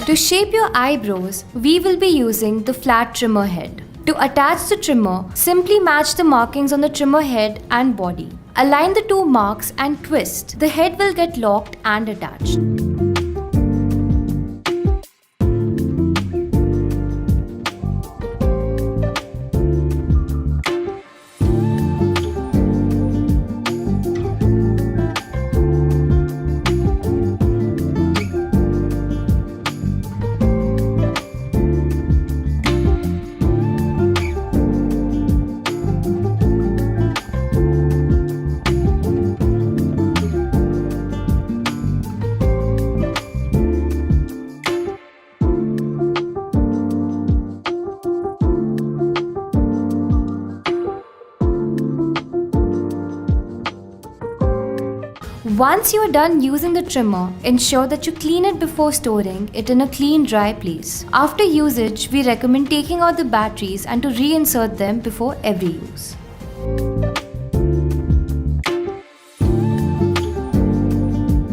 To shape your eyebrows, we will be using the flat trimmer head. To attach the trimmer, simply match the markings on the trimmer head and body. Align the two marks and twist. The head will get locked and attached. Once you are done using the trimmer, ensure that you clean it before storing it in a clean, dry place. After usage, we recommend taking out the batteries and to reinsert them before every use.